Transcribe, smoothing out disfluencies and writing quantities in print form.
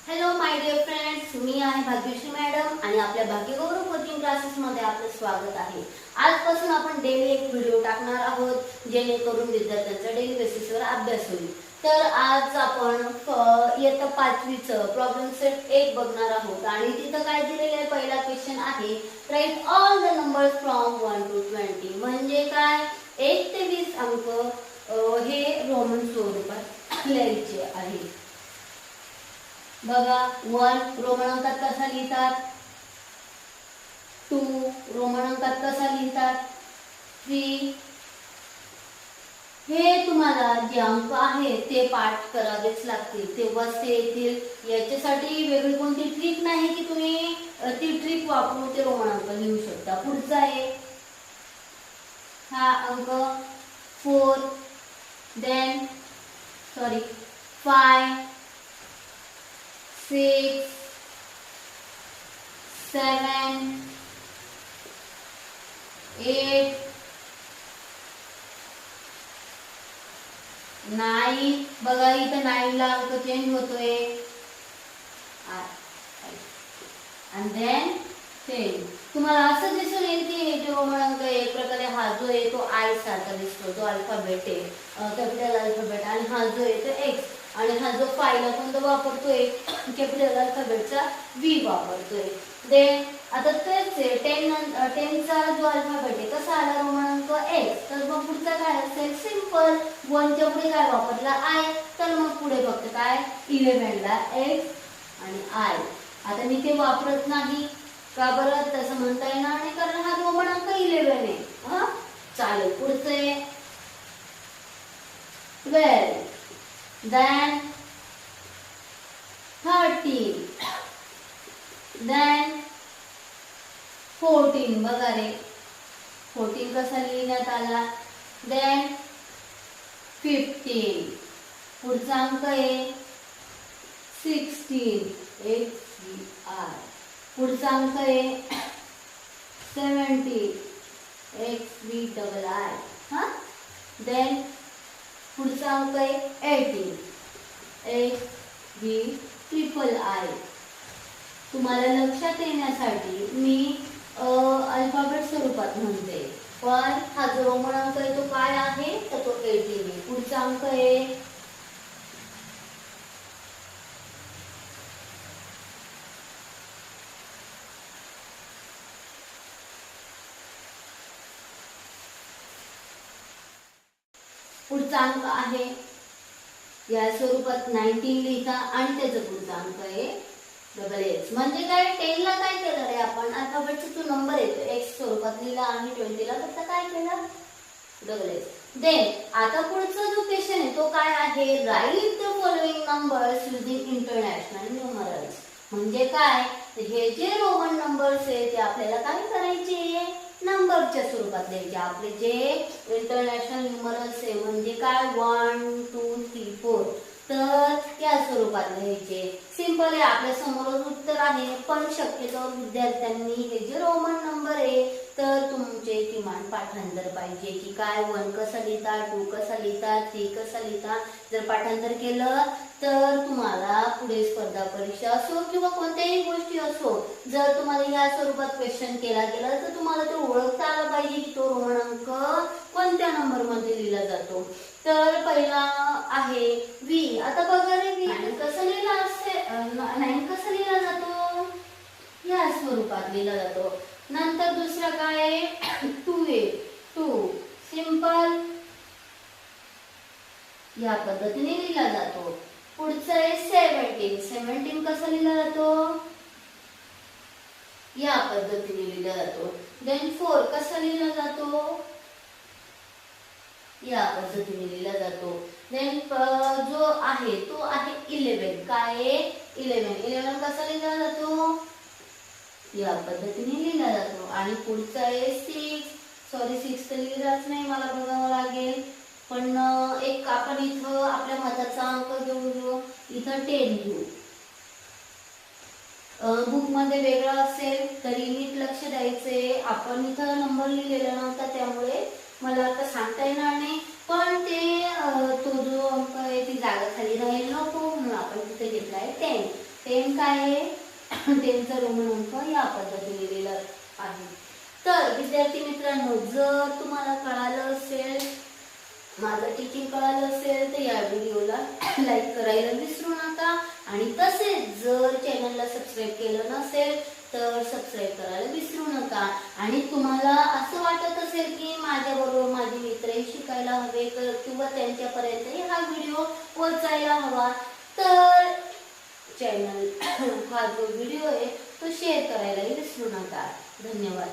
Hello my dear friends, मी आहे Bhagyashree madam आणि आपल्या भाग्यगौरव कोचिंग क्लासेस मध्ये आपलं स्वागत आहे। आजपासून आपण डेली एक व्हिडिओ टाकणार आहोत जेणेकरून विद्यार्थ्यांचा डेली बेसिसवर अभ्यास होईल। तर आज आपण इयत्ता 5वीचं प्रॉब्लेम सेट 1 बघणार आहोत आणि तिथं काय दिलेलं आहे, पहिला क्वेश्चन आहे write all the numbers from 1 to 20। म्हणजे काय, 1 ते 20 अंक हे रोमन स्वरूपात लिहायचे आहे। बघा, 1 रोमन अंकात कसा लिहितात, 2 रोमन अंकात कसा लिहितात, 3 हे तुम्हाला जे अंक आहेत ते पाठ करावेच लागतील तेव्हाच ते येतील। याच्यासाठी वेगळी कोणती ट्रिक नाही की तुम्ही ती ट्रिक वापरून ते रोमन अंक लिहू शकता। पुढचा आहे हा अंक 4 देन 5 6 7 8 9। बघा इथं 9 ला अंक चेंज होतोय आणि देन 10। तुम्हाला असं दिसून येईल की हे जो रोमन अंक आहे एक प्रकारे हा जो आहे तो आय सारखा दिसतो, जो अल्फाबेट आहे कॅपिटल अल्फाबेट, आणि हा जो आहे तो एक्स, आणि हा जो 5 ला कोणता वापरतोय कॅपिटल अल्फाबेटचा व्ही वापरतोय। देन आता तेच आहे 10 चा जो अल्फाबेट आहे कसा आला रोमन अंक एक्स, तर मग पुढचा काय असेल, सिंपल 1 च्या पुढे काय वापरला आय, तर मग पुढे फक्त काय 11 ला एक्स आणि आय। आता मी ते वापरत नाही का बरं, तसं म्हणता येणार नाही कारण हा रोमन अंक 11 आहे। चालेल, पुढचे 12 देन 13 देन 14। बघा रे 14 कसा लिहिण्यात आला, देन 15। पुढचा अंक आहे 16 XVI। पुढचा अंक आहे 70 XVII। देन पुढचा अंक आहे 18 XVIII। तुम्हाला लक्षात येण्यासाठी मी अल्फाबेट स्वरूपात म्हणते, पण हा जो रोमन अंक आहे तो काय आहे, तर तो 18 आहे। पुढचा अंक आहे पुढचा अंक आहे या स्वरूपात 19 लिहिता आणि त्याचा पुढचा अंक आहे डबल एक्स। म्हणजे काय, 10 ला काय केलं रे आपण, अल्फाबेटचा जो नंबर येतो एक्स स्वरूपात लिहिला आणि 20 ला फक्त काय केलं डबल एक्स। देन आता पुढचा जो क्वेश्चन आहे तो काय आहे, write the following numbers using international numerals. म्हणजे काय, हे जे रोमन नंबर्स आहे ते आपल्याला काय करायचे, नंबरच्या स्वरूपात लिहायचे। आपले जे इंटरनॅशनल न्यूमरल्स आहे म्हणजे काय 1 2 3 4, तर या स्वरूपात लिहायचे। सिंपल आहे, आपल्या समोरच उत्तर आहे, पण शक्यतो विद्यार्थ्यांनी हे जे रोमन नंबर आहे तर तुमचे किमान पाठांतर पाहिजे की काय 1 कसा लिहितात, 2 कसा लिहितात, 3 कसा लिहितात। जर पाठांतर केलं तर तुम्हाला पुढे स्पर्धा परीक्षा असो किंवा कोणत्याही गोष्टी असो, जर तुम्हाला या स्वरूपात क्वेश्चन केला गेला तर तुम्हाला ते ओळखता आलं पाहिजे की तो रोमन अंक कोणत्या नंबर मध्ये लिहिला जातो। तर पहिला आहे व्ही। आता बघा रे व्ही कसं लिहिला असते, 9 कसं लिहिला जातो, या स्वरूपात लिहिला जातो। नंतर दुसरा काय आहे 2 आहे, 2 सिंपल या पद्धतीने लिहिला जातो। पुढचं आहे 17, 17 कसा लिहिला जातो, या पद्धतीने लिहिला जातो। देन 4 कसा लिहिला जातो, या पद्धतीने लिहिला जातो। देन जो आहे तो आहे 11, काय आहे 11 कसा लिहिला जातो, या पद्धतीने लिहिला जातो। आणि पुढचा आहे 6 तर लिहिलाच नाही, मला बघावं लागेल, पण एक आपण इथं आपल्या मताचा अंक घेऊ, इथं 10 घेऊ। बुक मध्ये वेगळं असेल तरी नीट लक्ष द्यायचे, आपण इथं नंबर लिहिलेला नव्हता त्यामुळे मला आता सांगता येणार नाही, पण ते तो जो अंक आहे ती जागा खाली राहील नको म्हणून आपण तिथे घेतलाय 10। 10 काय आहे 10चा रोमन अंक या पद्धतीने लिहिला आहे. तर विद्यार्थी मित्रांनो, जर तुम्हाला कळालं असेल, माझं टीचिंग कळालं असेल, तर या व्हिडिओला लाईक करायला विसरू नका. आणि तसेच जर चॅनलला सबस्क्राईब केलं नसेल तर सबस्क्राईब करायला विसरू नका. आणि तुम्हाला असं वाटत असेल की माझ्याबरोबर माझे मित्रही शिकायला हवे किंवा त्यांच्यापर्यंतही हा व्हिडिओ पोहोचायला हवा, तर चॅनल हा जो व्हिडिओ आहे तो शेअर करायलाही विसरू नका. धन्यवाद.